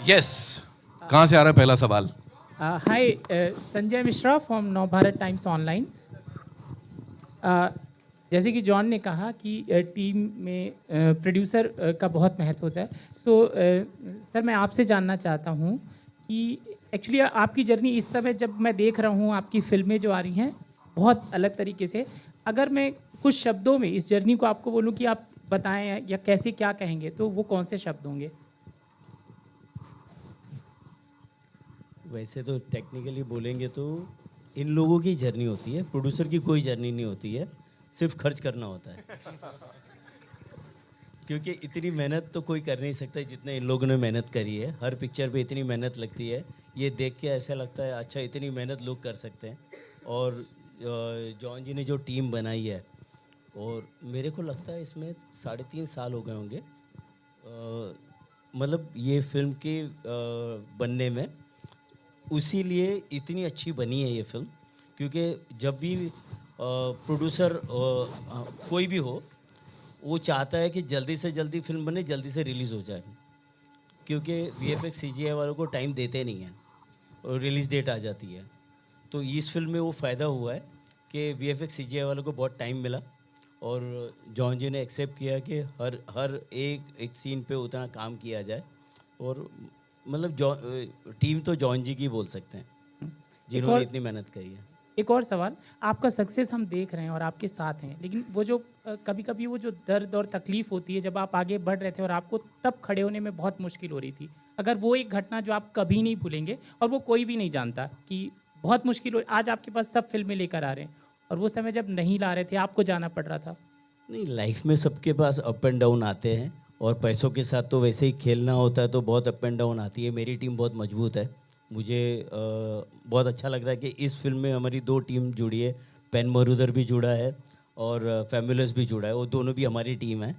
Yes, कहाँ से आ रहा है पहला सवाल? Hi, Sanjay Mishra from Navbharat times online. जैसे कि जॉन ने कहा कि टीम में प्रोड्यूसर का बहुत महत्व होता है, तो सर मैं आपसे जानना चाहता हूँ कि एक्चुअली आपकी जर्नी इस समय जब मैं देख रहा हूँ, आपकी फिल्में जो आ रही हैं बहुत अलग तरीके से, अगर मैं कुछ शब्दों में इस जर्नी को आपको बोलूँ कि आप बताएं या कैसे क्या कहेंगे, तो वो कौन से शब्द होंगे? वैसे तो टेक्निकली बोलेंगे तो इन लोगों की जर्नी होती है, प्रोड्यूसर की कोई जर्नी नहीं होती है, सिर्फ खर्च करना होता है। क्योंकि इतनी मेहनत तो कोई कर नहीं सकता जितने इन लोगों ने मेहनत करी है। हर पिक्चर पे इतनी मेहनत लगती है, ये देख के ऐसा लगता है अच्छा इतनी मेहनत लोग कर सकते हैं। और जॉन जी ने जो टीम बनाई है, और मेरे को लगता है इसमें 3.5 साल हो गए होंगे मतलब ये फिल्म के बनने में, उसी लिए इतनी अच्छी बनी है ये फिल्म। क्योंकि जब भी प्रोड्यूसर कोई भी हो, वो चाहता है कि जल्दी से जल्दी फिल्म बने, जल्दी से रिलीज़ हो जाए। क्योंकि VFX CGI वालों को टाइम देते नहीं हैं और रिलीज़ डेट आ जाती है। तो इस फिल्म में वो फ़ायदा हुआ है कि VFX CGI वालों को बहुत टाइम मिला, और जॉन जी ने एक्सेप्ट किया कि हर एक सीन पे उतना काम किया जाए। और मतलब टीम तो जॉन जी की बोल सकते हैं जिन्होंने इतनी मेहनत करी है। एक और सवाल, आपका सक्सेस हम देख रहे हैं और आपके साथ हैं, लेकिन वो जो कभी कभी वो जो दर्द और तकलीफ होती है जब आप आगे बढ़ रहे थे और आपको तब खड़े होने में बहुत मुश्किल हो रही थी, अगर वो एक घटना जो आप कभी नहीं भूलेंगे और वो कोई भी नहीं जानता कि बहुत मुश्किल हो, आज आपके पास सब फिल्में लेकर आ रहे हैं और वो समय जब नहीं ला रहे थे, आपको जाना पड़ रहा था। नहीं, लाइफ में सबके पास अप एंड डाउन आते हैं, और पैसों के साथ तो वैसे ही खेलना होता है, तो बहुत अप एंड डाउन आती है। मेरी टीम बहुत मजबूत है, मुझे बहुत अच्छा लग रहा है कि इस फिल्म में हमारी 2 टीम जुड़ी है। पेन मरुदर भी जुड़ा है और फैमुलस भी जुड़ा है, वो दोनों भी हमारी टीम है।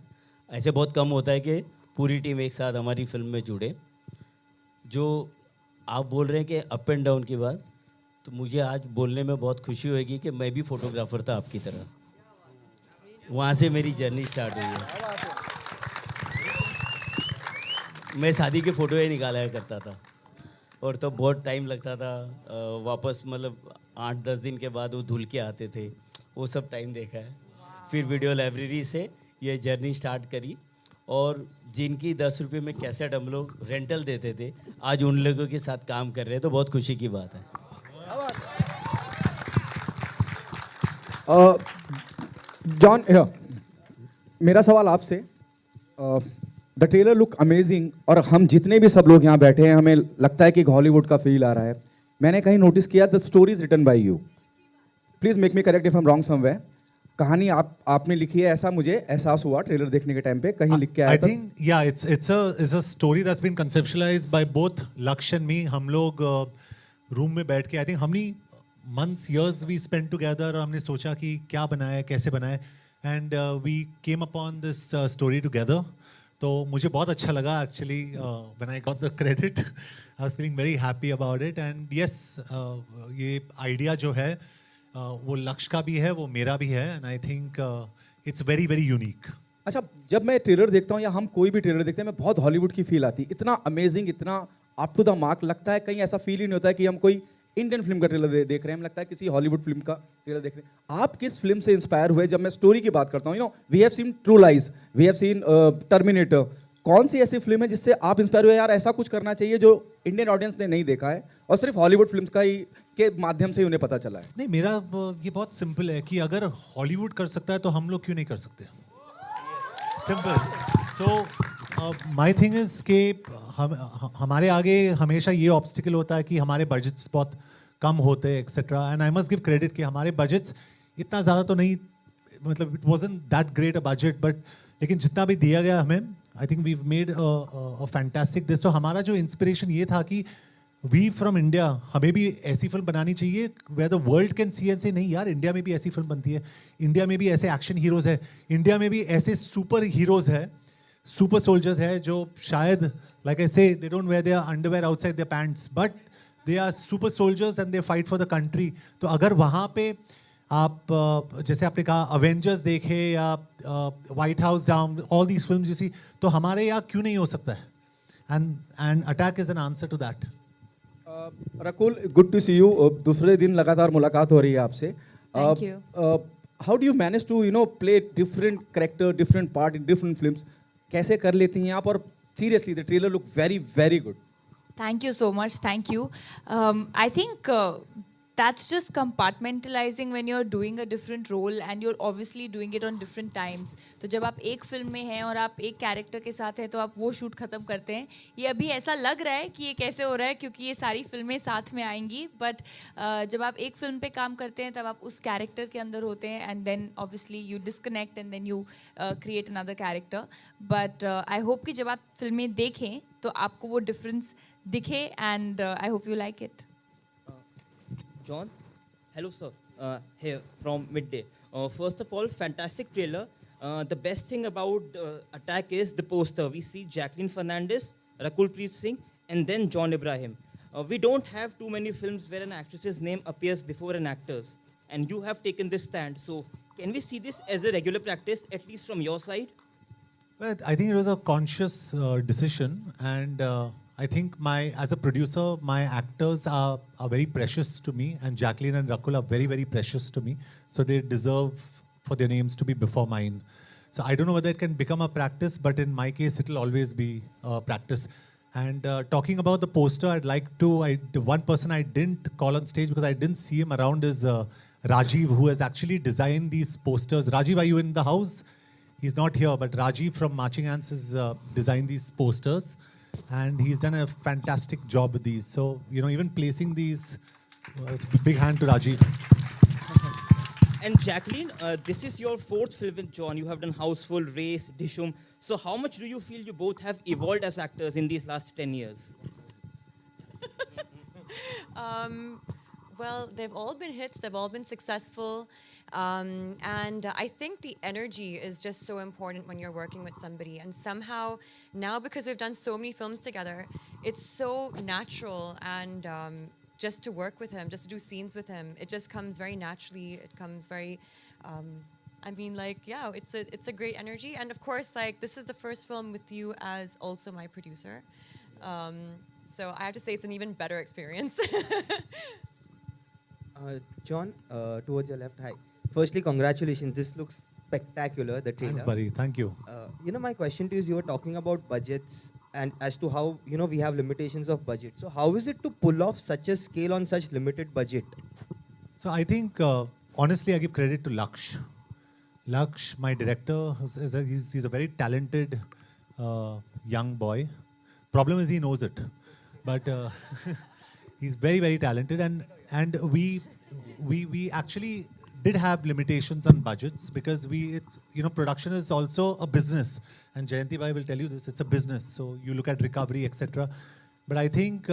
ऐसे बहुत कम होता है कि पूरी टीम एक साथ हमारी फिल्म में जुड़े। जो आप बोल रहे हैं कि अप एंड डाउन की बात, तो मुझे आज बोलने में बहुत खुशी होगी कि मैं भी फोटोग्राफर था आपकी तरह, वहाँ से मेरी जर्नी स्टार्ट हुई है। मैं शादी के फ़ोटो ही निकाला करता था, और तो बहुत टाइम लगता था वापस, मतलब 8-10 दिन के बाद वो धुल के आते थे, वो सब टाइम देखा है। फिर वीडियो लाइब्रेरी से ये जर्नी स्टार्ट करी, और जिनकी 10 रुपये में कैसेट हम लोग रेंटल देते थे, आज उन लोगों के साथ काम कर रहे हैं, तो बहुत खुशी की बात है। जॉन, मेरा सवाल आपसे, द ट्रेलर लुक अमेजिंग, और हम जितने भी सब लोग यहाँ बैठे हैं हमें लगता है कि हॉलीवुड का फील आ रहा है। मैंने कहीं नोटिस किया the story is written by you, please make me correct if I am wrong somewhere. कहानी आपने लिखी है, ऐसा मुझे एहसास हुआ ट्रेलर देखने के टाइम पे, कहीं लिख के आया था। I think yeah, it's a story that's been conceptualized by both Laksh and me. हम लोग रूम में बैठ के, आई थिंक हमने months years we spent together, और हमने सोचा कि क्या बनाए, कैसे बनाए, and we came upon this story together. तो मुझे बहुत अच्छा लगा actually, when I got the credit I was feeling very happy about it, and yes, ये आइडिया जो है वो लक्ष्य का भी है, वो मेरा भी है, and I think it's very very unique. अच्छा, जब मैं ट्रेलर देखता हूँ या हम कोई भी ट्रेलर देखते हैं, मैं बहुत हॉलीवुड की फील आती है, इतना अमेजिंग, इतना अप टू द मार्क लगता है। कहीं ऐसा फील ही नहीं होता है कि हम कोई इंडियन फिल्म का ट्रेलर देख रहे हैं, हमें लगता है किसी हॉलीवुड फिल्म का ट्रेलर देख रहे हैं। आप किस फिल्म से इंस्पायर हुए? जब मैं स्टोरी की बात करता हूँ, we have seen True Lies, we have seen Terminator, कौन सी ऐसी फिल्म है जिससे आप इंस्पायर हुए, यार ऐसा कुछ करना चाहिए जो इंडियन ऑडियंस ने नहीं देखा है और सिर्फ हॉलीवुड फिल्म्स का ही के माध्यम से ही उन्हें पता चला है? नहीं, मेरा ये बहुत सिंपल है कि अगर हॉलीवुड कर सकता है तो हम लोग क्यों नहीं कर सकते? Simple. So my thing is कि हमारे आगे हमेशा ये ऑब्स्टिकल होता है कि हमारे बजट्स बहुत कम होते हैं etcetera, and I must give credit कि हमारे बजट्स इतना ज़्यादा तो नहीं, मतलब it wasn't that great a budget, but लेकिन जितना भी दिया गया हमें, I think we made a fantastic this. तो हमारा जो इंस्पिरेशन ये था कि वी फ्रॉम इंडिया, हमें भी ऐसी फिल्म बनानी चाहिए where the world can see and say नहीं यार, इंडिया में भी ऐसी फिल्म बनती है, इंडिया में भी ऐसे एक्शन हीरोज़ है, इंडिया में भी ऐसे सुपर हीरोज़ है, सुपर सोल्जर्स है जो शायद like I say they don't wear their underwear outside their pants, but they are super soldiers and they fight for the country. तो अगर वहाँ पे आप जैसे आपने कहा अवेंजर्स देखे या white house down, all these films you see, तो हमारे यहाँ क्यों नहीं हो सकता है? and Attack is an answer to that. Rakul, good to see you. दूसरे दिन लगातार मुलाकात हो रही है आपसे. Thank you. How do you manage to play different character, different part in different films? कैसे कर लेती हैं आप? और seriously the trailer look very very good. Thank you so much. Thank you. I think that's just compartmentalizing when you're doing a different role and you're obviously doing it on different times. तो जब आप एक film में हैं और आप एक character के साथ हैं तो आप वो शूट ख़त्म करते हैं. ये अभी ऐसा लग रहा है कि ये कैसे हो रहा है क्योंकि ये सारी फिल्में साथ में आएंगी, बट जब आप एक फिल्म पे काम करते हैं तब आप उस कैरेक्टर के अंदर होते हैं and then obviously you disconnect and then you create another character. But I hope कि जब आप फिल्में देखें तो आपको वो डिफरेंस दिखे and I hope you like it. John, hello sir, here from Midday. First of all, fantastic trailer. The best thing about Attack is the poster. We see Jacqueline Fernandez, Rakul Preet Singh, and then John Ibrahim. We don't have too many films where an actress's name appears before an actor's, and you have taken this stand. So, can we see this as a regular practice, at least from your side? Well, I think it was a conscious decision, and I think as a producer, my actors are very precious to me, and Jacqueline and Rakul are very, very precious to me. So they deserve for their names to be before mine. So I don't know whether it can become a practice, but in my case, it will always be a practice. And talking about the poster, I'd like to, the one person I didn't call on stage because I didn't see him around is Rajiv, who has actually designed these posters. Rajiv, are you in the house? He's not here, but Rajiv from Marching Ants has designed these posters. And he's done a fantastic job with these. So, even placing these, it's a big hand to Rajiv. And Jacqueline, this is your fourth film with John. You have done Houseful, Race, Dishum. So how much do you feel you both have evolved as actors in these last 10 years? Well, they've all been hits. They've all been successful. And I think the energy is just so important when you're working with somebody. And somehow, now because we've done so many films together, it's so natural and just to work with him, just to do scenes with him, it just comes very naturally. It comes very, it's a great energy. And of course, this is the first film with you as also my producer. So I have to say it's an even better experience. John, towards your left, hi. Firstly, congratulations. This looks spectacular, the trailer. Thanks, buddy. Thank you. My question to you is, you were talking about budgets and as to how, we have limitations of budget. So how is it to pull off such a scale on such limited budget? So I think, honestly, I give credit to Laksh. Laksh, my director, he's a very talented young boy. Problem is he knows it. But he's very, very talented. And we actually did have limitations on budgets because production is also a business, and Jayanti Bhai will tell you this, it's a business, so you look at recovery, etc. But I think,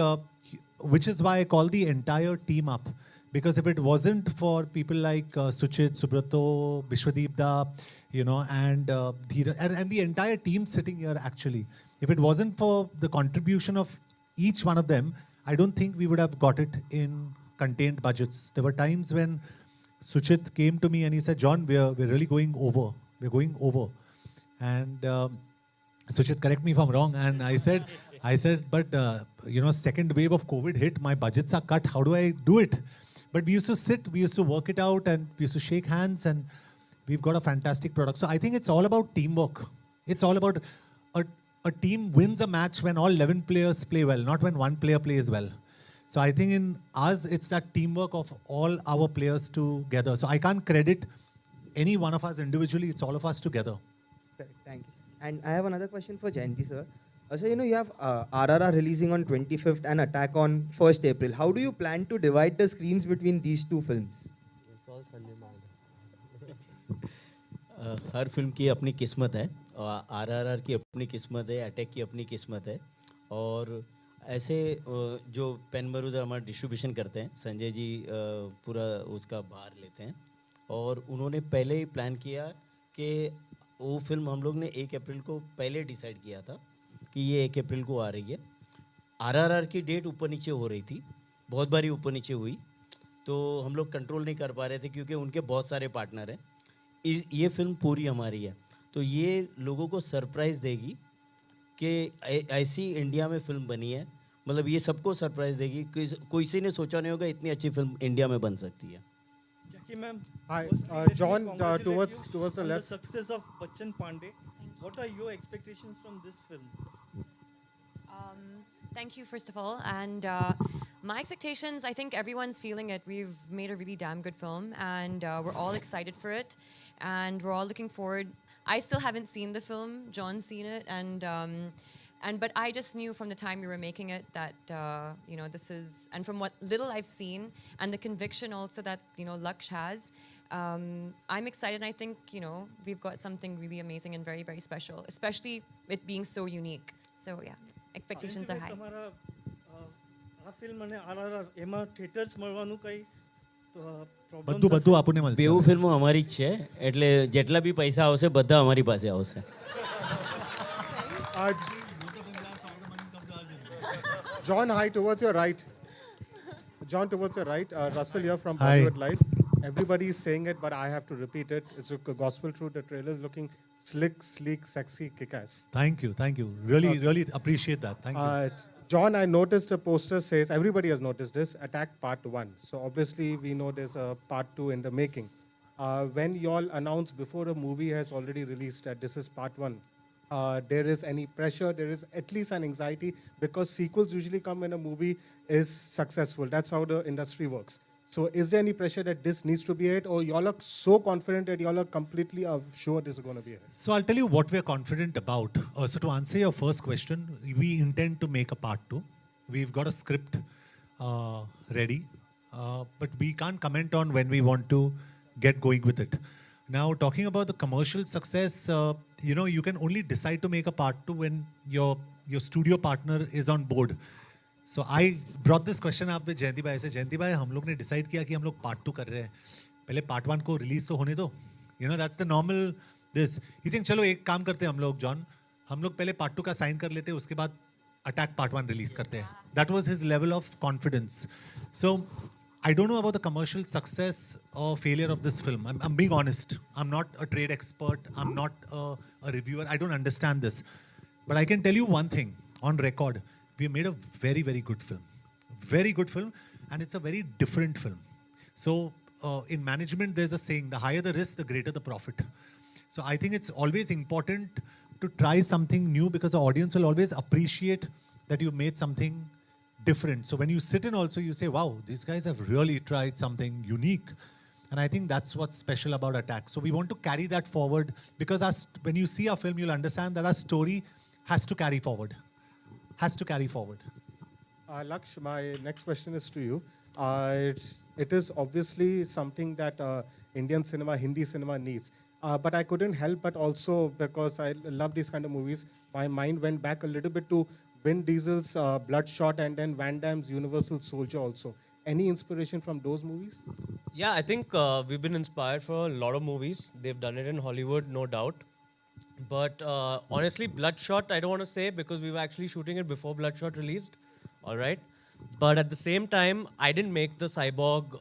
which is why I call the entire team up, because if it wasn't for people like Suchit, Subrato, Bishwadeep Da, and Dheeraj, and the entire team sitting here actually, if it wasn't for the contribution of each one of them, I don't think we would have got it in contained budgets. There were times when Suchit came to me and he said, John, we're really going over. We're going over. And Suchit, correct me if I'm wrong. And I said, but second wave of COVID hit, my budgets are cut. How do I do it? But we used to sit, we used to work it out, and we used to shake hands, and we've got a fantastic product. So I think it's all about teamwork. It's all about a team wins a match when all 11 players play well, not when one player plays well. So I think in us, it's that teamwork of all our players together. So I can't credit any one of us individually. It's all of us together. Correct, thank you. And I have another question for Jayanti, sir. So, you have RRR releasing on 25th and Attack on 1st April. How do you plan to divide the screens between these two films? Her film की अपनी किस्मत है, RRR की अपनी किस्मत है, attack की अपनी किस्मत है, और ऐसे जो पेन मरूदा हमारा डिस्ट्रीब्यूशन करते हैं, संजय जी पूरा उसका भार लेते हैं, और उन्होंने पहले ही प्लान किया कि वो फिल्म हम लोग ने 1 अप्रैल को पहले डिसाइड किया था कि ये 1 अप्रैल को आ रही है. RRR की डेट ऊपर नीचे हो रही थी, बहुत बारी ऊपर नीचे हुई, तो हम लोग कंट्रोल नहीं कर पा रहे थे क्योंकि उनके बहुत सारे पार्टनर हैं. ये फिल्म पूरी हमारी है, तो ये लोगों को सरप्राइज़ देगी कि ऐसी इंडिया में फिल्म बनी है, मतलब ये सबको सरप्राइज देगी, किसी ने सोचा नहीं होगा इतनी अच्छी फिल्म इंडिया में बन सकती है. Jackie ma'am, Hi, firstly, let me John, congratulate towards you the on left. the success of Bachchan Pandey. What are your expectations from this film? Thank you, first of all. And my expectations, I think everyone's feeling it. We've made a really damn good film, and we're all excited for it. And we're all looking forward. I still haven't seen the film. John's seen it. But I just knew from the time we were making it that, this is, and from what little I've seen, and the conviction also that, Laksh has, I'm excited. And I think, we've got something really amazing and very, very special, especially it being so unique. So, yeah, expectations are high. તમારા આ film અને RRR એમાં theatres મળવાનું કઈ બધું બધું આપણને મળશે. બેઉ ફિલ્મો અમારી જ છે, એટલે જેટલા બી પૈસા આવશે બધા અમારી પાસે આવશે. John, hi, towards your right. John, towards your right. Russell here from Hi. Bollywood Live. Everybody is saying it, but I have to repeat it. It's a gospel truth. The trailer is looking slick, sleek, sexy, kick-ass. Thank you. Really, really appreciate that. Thank you. John, I noticed the poster says, everybody has noticed this, Attack Part 1. So obviously we know there's a Part 2 in the making. When you all announce before a movie has already released that this is Part 1, there is any pressure, there is at least an anxiety, because sequels usually come when a movie is successful. That's how the industry works. So is there any pressure that this needs to be it, or y'all are so confident that y'all are completely sure this is going to be it? So I'll tell you what we're confident about. So to answer your first question, we intend to make a part 2. We've got a script ready, but we can't comment on when we want to get going with it. Now, talking about the commercial success, you can only decide to make a part 2 when your studio partner is on board. So I brought this question up with जयंती भाई से. जयंती भाई, हम लोग ने decide किया कि हम लोग part 2 कर रहे हैं. पहले part 1 को release तो होने दो. That's the normal this. He's saying, चलो एक काम करते हैं हम लोग, John. हम लोग पहले part 2 का sign कर लेते हैं, उसके बाद Attack Part 1 release करते हैं. That was his level of confidence. So I don't know about the commercial success or failure of this film. I'm being honest. I'm not a trade expert. I'm not a reviewer. I don't understand this. But I can tell you one thing on record. We made a very, very good film. Very good film. And it's a very different film. So in management, there's a saying, the higher the risk, the greater the profit. So I think it's always important to try something new, because the audience will always appreciate that you've made something different. So when you sit in also, you say, wow, these guys have really tried something unique. And I think that's what's special about Attack. So we want to carry that forward, because when you see our film, you'll understand that our story has to carry forward. Has to carry forward. Laksh, my next question is to you. It is obviously something that Indian cinema, Hindi cinema needs. But I couldn't help but also, because I love these kind of movies, my mind went back a little bit to Vin Diesel's Bloodshot and then Van Damme's Universal Soldier also. Any inspiration from those movies? Yeah, I think we've been inspired for a lot of movies. They've done it in Hollywood, no doubt. But honestly, Bloodshot, I don't want to say, because we were actually shooting it before Bloodshot released. All right. But at the same time, I didn't make the cyborg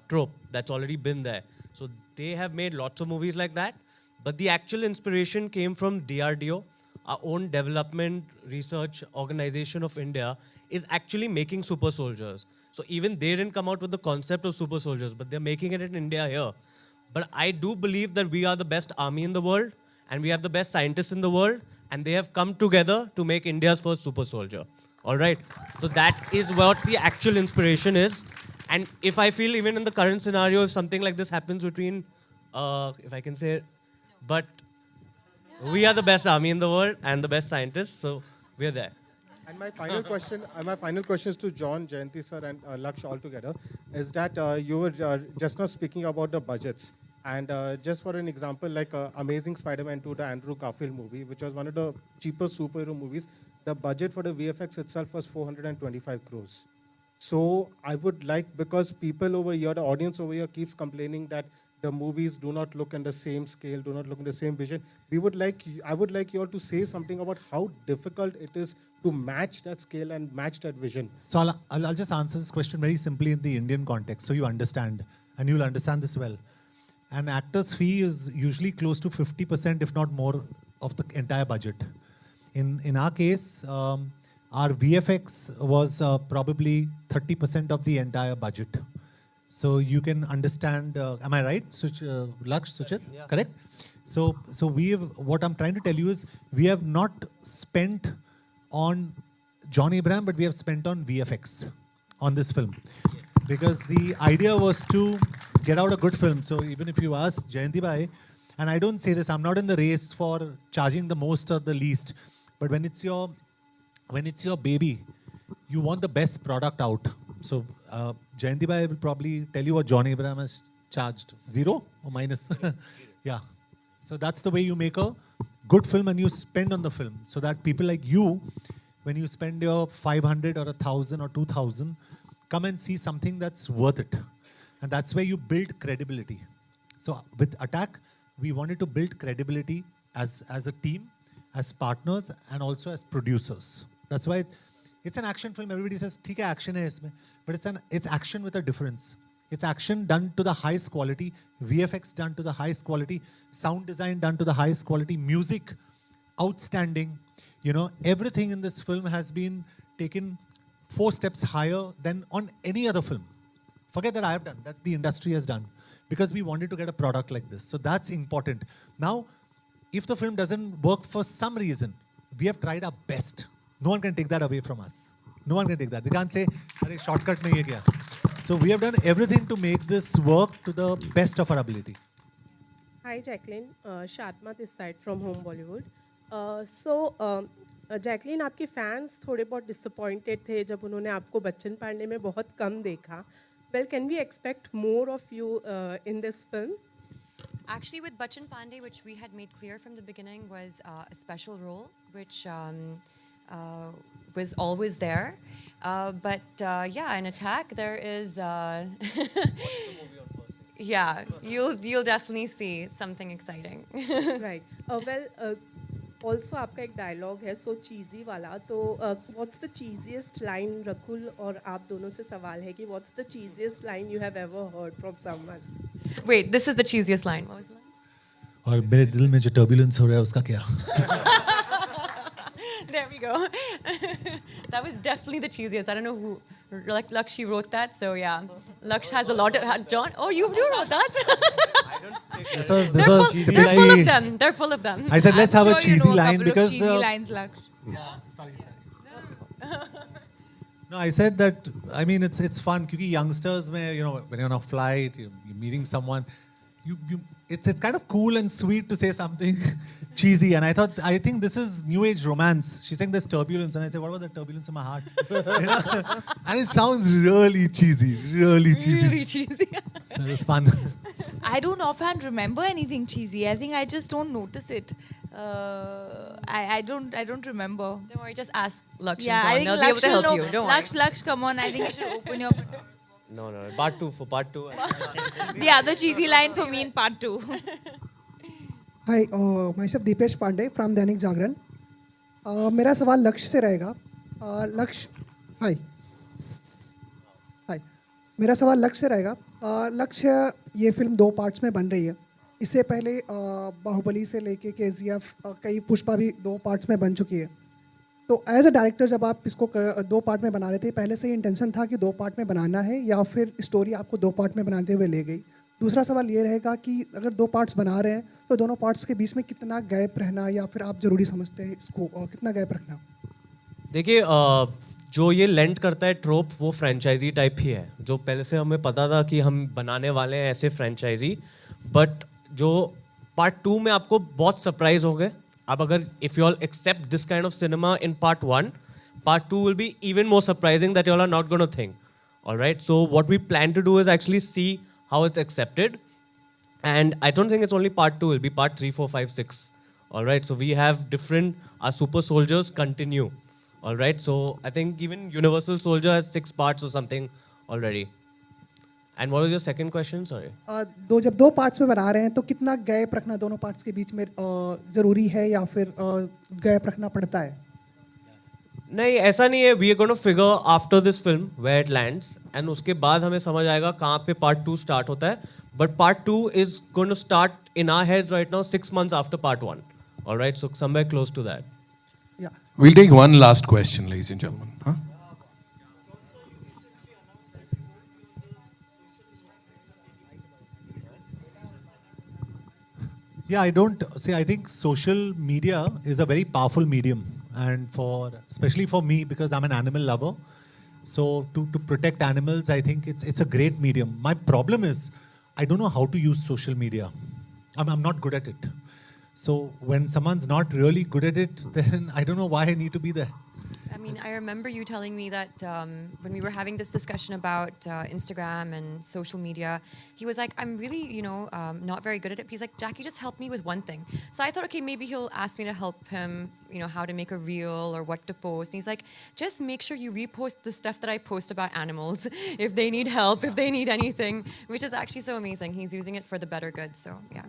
trope. That's already been there. So they have made lots of movies like that. But the actual inspiration came from DRDO, our own development research organization of India, is actually making super soldiers. So even they didn't come out with the concept of super soldiers, but they're making it in India here. But I do believe that we are the best army in the world, and we have the best scientists in the world, and they have come together to make India's first super soldier. All right. So that is what the actual inspiration is. And if I feel even in the current scenario, if something like this happens between, if I can say it, but we are the best army in the world and the best scientists, so we're there. And my final question is to John, Jayanti sir, and Laksh all together, is that you were just now speaking about the budgets. And just for an example, like Amazing Spider-Man 2, the Andrew Garfield movie, which was one of the cheapest superhero movies, the budget for the VFX itself was 425 crores. So I would like, because people over here, the audience over here keeps complaining that the movies do not look in the same scale, do not look in the same vision. I would like you all to say something about how difficult it is to match that scale and match that vision. So I'll just answer this question very simply in the Indian context, so you understand, and you'll understand this well. An actor's fee is usually close to 50%, if not more, of the entire budget. In our case, our VFX was probably 30% of the entire budget. So you can understand. Am I right, Laksh, Suchit? Yeah. Correct. So what I'm trying to tell you is we have not spent on John Abraham, but we have spent on VFX on this film. Because the idea was to get out a good film. So even if you ask Jayanti Bhai, and I don't say this, I'm not in the race for charging the most or the least, but when it's your baby, you want the best product out. So Jayanti Bhai will probably tell you what John Abraham has charged. 0 or minus? Yeah. So that's the way you make a good film and you spend on the film. So that people like you, when you spend your 500 or 1,000 or 2,000, come and see something that's worth it. And that's where you build credibility. So with Attack, we wanted to build credibility as a team, as partners, and also as producers. That's why it's an action film. Everybody says, "Theek hai, action hai isme," but it's action with a difference. It's action done to the highest quality, VFX done to the highest quality, sound design done to the highest quality, music outstanding. You know, everything in this film has been taken 4 steps higher than on any other film. Forget that I have done, that the industry has done, because we wanted to get a product like this. So that's important. Now, if the film doesn't work for some reason, we have tried our best. No one can take that away from us. No one can take that. They can't say, "Arey, shortcut nahi hai kya?" So we have done everything to make this work to the best of our ability. Hi Jacqueline, Shatma this side from Home Bollywood. Jacqueline, आपके fans थोड़े बहुत disappointed थे जब उन्होंने आपको बच्चन पांडे में बहुत कम देखा. Well, can we expect more of you in this film? Actually, with Bachchan Pandey, which we had made clear from the beginning, was a special role, which was always there. But yeah, in Attack, there is. Yeah, you'll definitely see something exciting. Right. Also आपका एक dialogue है so cheesy वाला. तो what's the cheesiest line, Rakul और आप दोनों से सवाल है कि what's the cheesiest line you have ever heard from someone? Wait, this is the cheesiest line. What was the line? और मेरे दिल में जो turbulence हो रहा है उसका क्या? There we go. That was definitely the cheesiest. I don't know who, like Lakshi wrote that, so yeah. Laksh has a lot of, John, oh, you wrote that? This was they're full of them. They're full of them. I said, let's have a sure cheesy you know a line couple of because... cheesy lines, Laksh. Yeah, sorry. No, I said that, I mean, it's fun because youngsters, when you're on a flight, you're meeting someone, it's kind of cool and sweet to say something cheesy. And I think this is new age romance. She's saying there's turbulence. And I say, what about the turbulence in my heart? And it sounds really cheesy, really cheesy. Really cheesy. So it's fun. I don't offhand remember anything cheesy. I think I just don't notice it. I don't remember. Don't worry, just ask Laksh. Yeah, I think they'll be able to help know. you. Don't worry. Laksh, come on. I think you should open your... No, part 2. For part 2. The other cheesy line for me in part 2. Hi, myself Deepesh Pandey from Dainik Jagran. मेरा सवाल लक्ष्य से रहेगा. Hi. मेरा सवाल लक्ष्य से रहेगा. लक्ष्य ये फिल्म 2 पार्ट्स में बन रही है. इससे पहले बाहुबली से लेके KGF कई पुष्पा भी 2 पार्ट्स में बन चुकी है. तो एज अ डायरेक्टर जब आप इसको 2 पार्ट में बना रहे थे, पहले से ही इंटेंशन था कि 2 पार्ट में बनाना है या फिर स्टोरी आपको 2 पार्ट में बनाते हुए ले गई? दूसरा सवाल ये रहेगा कि अगर 2 पार्ट्स बना रहे हैं तो दोनों पार्ट्स के बीच में कितना गैप रहना या फिर आप ज़रूरी समझते हैं इसको और कितना गैप रखना? देखिए, जो ये लेंट करता है ट्रोप, वो फ्रेंचाइजी टाइप ही है. जो पहले से हमें पता था कि हम बनाने वाले हैं ऐसे फ्रेंचाइजी, बट जो पार्ट 2 में आपको बहुत सरप्राइज हो गए. अब अगर if you all accept this kind of cinema in part 1, part 2 will be even more surprising that you all are not going to think. All right. So what we plan to do is actually see how it's accepted, and I don't think it's only part 2. It'll be part 3, 4, 5, 6. All right. So we have different. Our super soldiers continue. All right. So I think even Universal Soldier has 6 parts or something already. And what was your second question? Sorry. जब 2 parts में बना रहे हैं तो कितना gap रखना दोनों parts के बीच में ज़रूरी है या फिर गैप रखना पड़ता है? नहीं, ऐसा नहीं है. We are going to figure after this film where it lands, and उसके बाद हमें समझ आएगा कहाँ पे part 2 start होता है. But part 2 is going to start in our heads right now 6 months after part 1. All right, so somewhere close to that. Yeah. We'll take one last question, ladies and gentlemen. Huh? Yeah, I don't see. I think social media is a very powerful medium, and especially for me, because I'm an animal lover. So to protect animals, I think it's a great medium. My problem is I don't know how to use social media. I'm not good at it. So when someone's not really good at it, then I don't know why I need to be there. I mean, I remember you telling me that when we were having this discussion about Instagram and social media, he was like, I'm really, not very good at it. He's like, Jackie, just help me with one thing. So I thought, okay, maybe he'll ask me to help him, how to make a reel or what to post. And he's like, just make sure you repost the stuff that I post about animals if they need help, if they need anything, which is actually so amazing. He's using it for the better good. So, yeah.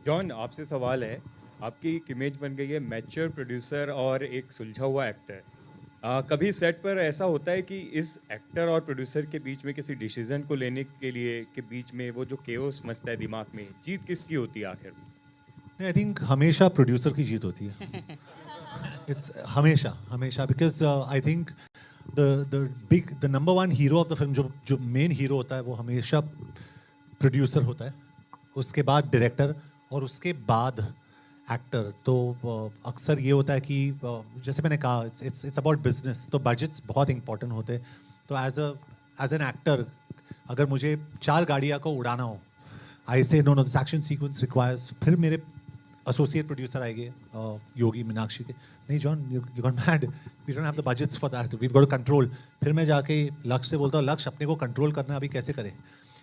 John आपसे सवाल है आपकी एक image बन गई है mature producer और एक सुलझा हुआ एक्टर कभी सेट पर ऐसा होता है कि इस एक्टर और प्रोड्यूसर के बीच में किसी डिसीजन को लेने के लिए के बीच में वो जो केओस मचता है दिमाग में जीत किसकी होती है आखिर में आई थिंक हमेशा प्रोड्यूसर की जीत होती है इट्स हमेशा because I think the number one hero of the film जो मेन हीरो होता है वो हमेशा प्रोड्यूसर होता है उसके बाद डायरेक्टर और उसके बाद एक्टर तो अक्सर ये होता है कि जैसे मैंने कहा इट्स अबाउट बिजनेस तो बजट्स बहुत इंपॉर्टेंट होते हैं तो एज एन एक्टर अगर मुझे 4 गाड़ियाँ को उड़ाना हो I say no this action sequence requires फिर मेरे एसोसिएट प्रोड्यूसर आएंगे योगी मीनाक्षी के नहीं John you got mad we don't have the budgets for that we got to control फिर मैं जाके लक्ष्य से बोलता हूँ लक्ष्य अपने को कंट्रोल करना अभी कैसे करें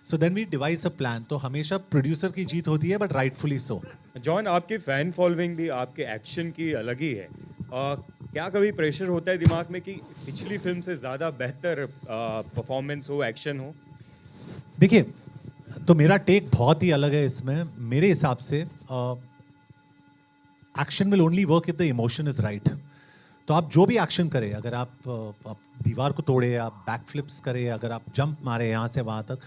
so then we devise a plan तो हमेशा प्रोड्यूसर की जीत होती है बट राइटफुली सो जॉन आपकी फैन फॉलोइंग भी आपके एक्शन की अलग ही है क्या कभी प्रेशर होता है दिमाग में कि पिछली फिल्म से ज़्यादा बेहतर परफॉर्मेंस हो एक्शन हो देखिए तो मेरा टेक बहुत ही अलग है इसमें मेरे हिसाब से action will only work if the emotion is right तो आप जो भी एक्शन करें अगर आप दीवार को तोड़े आप बैक फ्लिप्स करें अगर आप जंप मारे यहाँ से वहाँ तक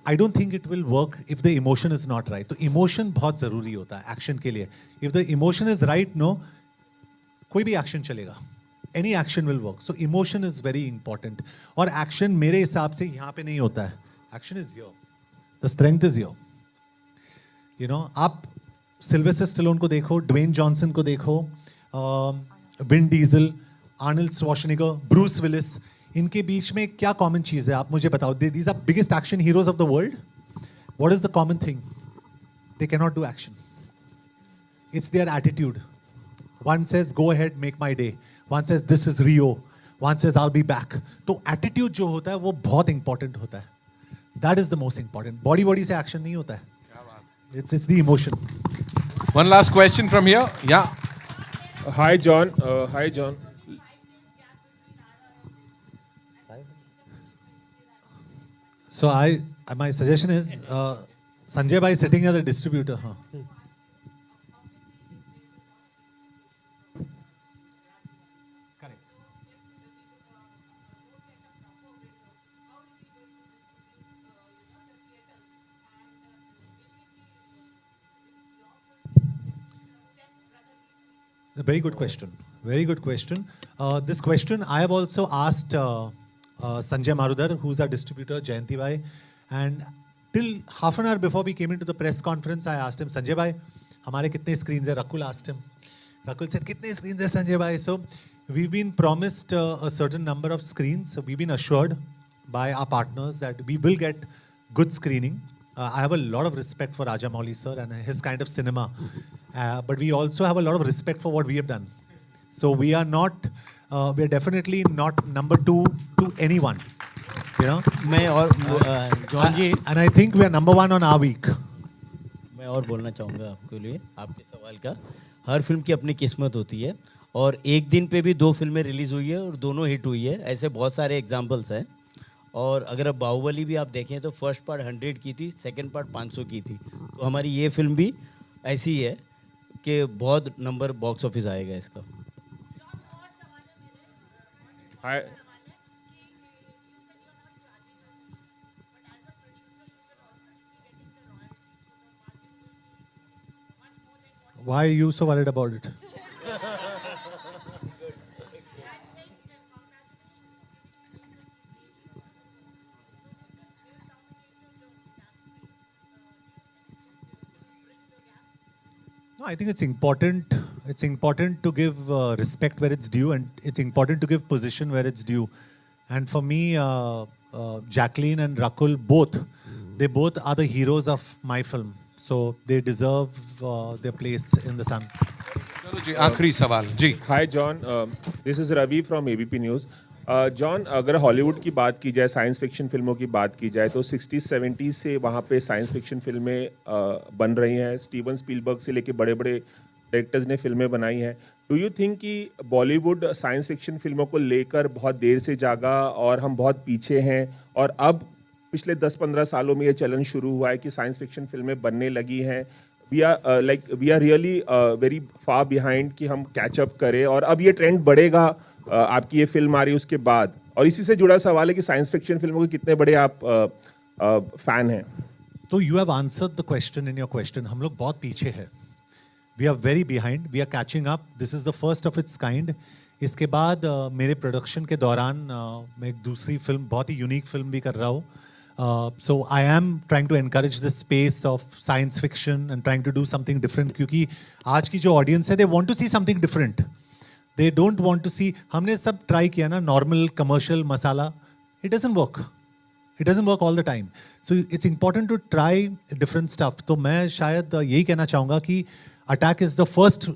I don't think it will work if the emotion is not right तो इमोशन बहुत ज़रूरी होता है एक्शन के लिए if the emotion is right no कोई भी एक्शन चलेगा any action will work so emotion is very important और एक्शन मेरे हिसाब से यहाँ पे नहीं होता है action is your the strength is your आप सिल्वेस्टर स्टेलोन को देखो ड्वेन जॉनसन को देखो Vin Diesel Arnold Schwarzenegger Bruce Willis इनके बीच में क्या कॉमन चीज़ है आप मुझे बताओ these are biggest action heroes of the world what is the common thing they can not do action it's their attitude one says go ahead make my day one says this is Rio one says I will be back तो attitude जो होता है वो बहुत important होता है that is the most important body से action नहीं होता है it's the emotion. One last question from here. Yeah. Hi John. Hi John. So my suggestion is Sanjay bhai sitting as a distributor. Huh? A very good question. Very good question. This question I have also asked Sanjay Marudar, who's our distributor, Jayanti bhai, and till half an hour before we came into the press conference, I asked him, Sanjay bhai, हमारे कितने screens है? Rakul asked him. Rakul said, कितने screens है Sanjay bhai? So we've been promised a certain number of screens. So we've been assured by our partners that we will get good screening. I have a lot of respect for Rajamouli sir and his kind of cinema. But we also have a lot of respect for what we have done. So we are definitely not number 2 to anyone. मैं और John ji and I think we are number 1 on our week. मैं और बोलना चाहूँगा आपके लिए आपके सवाल का हर फिल्म की अपनी किस्मत होती है और एक दिन पे भी 2 फिल्में रिलीज़ हुई है और दोनों हिट हुई है ऐसे बहुत सारे एग्जांपल्स हैं और अगर अब बाहुबली भी आप देखें तो फर्स्ट पार्ट 100 की थी सेकंड पार्ट 500 की थी तो हमारी ये फिल्म भी ऐसी है कि बहुत नंबर बॉक्स ऑफिस आएगा इसका Why are you so worried about it? I think it's important. It's important to give respect where it's due, and it's important to give position where it's due. And for me, Jacqueline and Rakul they both are the heroes of my film. So they deserve their place in the sun. चलो जी आखिरी सवाल जी. Hi John, this is Ravi from ABP News. John अगर Hollywood की बात की जाए, science fiction फिल्मों की बात की जाए, तो 60-70 से वहाँ पे साइंस फिक्शन फिल्में बन रही हैं. स्टीवन स्पीलबर्ग से लेके बड़े बड़े डायरेक्टर्स ने फिल्में बनाई हैं. डू यू थिंक कि बॉलीवुड साइंस फिक्शन फिल्मों को लेकर बहुत देर से जागा और हम बहुत पीछे हैं, और अब पिछले 10-15 सालों में ये चलन शुरू हुआ है कि साइंस फिक्शन फिल्में बनने लगी हैं. We are really very far behind कि हम कैचअप करें, और अब ये ट्रेंड बढ़ेगा आपकी ये फिल्म आ रही है उसके बाद. और इसी से जुड़ा सवाल है कि साइंस फिक्शन फिल्मों के कितने बड़े आप फैन हैं. तो you have answered the question in your question. हम लोग बहुत पीछे हैं. We are very behind. We are catching up. This is the first of its kind. इसके बाद मेरे प्रोडक्शन के दौरान मैं एक दूसरी फिल्म, बहुत ही यूनिक फिल्म भी कर रहा हूँ. So I am trying to encourage the space of science fiction and trying to do something different, क्योंकि आज की जो audience है, they want to see something different. They don't want to see. हमने सब try किया ना, normal commercial masala. It doesn't work. It doesn't work all the time. So it's important to try different stuff. तो मैं शायद यही कहना चाहूँगा कि Attack is the first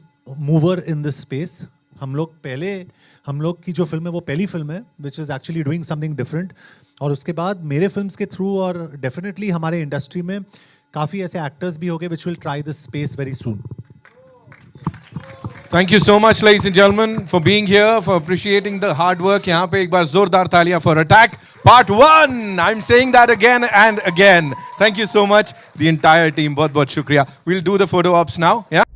mover in this space. हम लोग की जो फिल्म है वो पहली फिल्म है which is actually doing something different. और उसके बाद मेरे फिल्म्स के थ्रू और डेफिनेटली हमारे इंडस्ट्री में काफ़ी ऐसे एक्टर्स भी होंगे which will try this space very soon. Thank you so much, ladies and gentlemen, for being here, for appreciating the hard work. यहाँ पे एक बार जोरदार तालियां for Attack Part 1. I'm saying that again and again. Thank you so much, the entire team. बहुत बहुत शुक्रिया. We'll do the photo ops now. Yeah.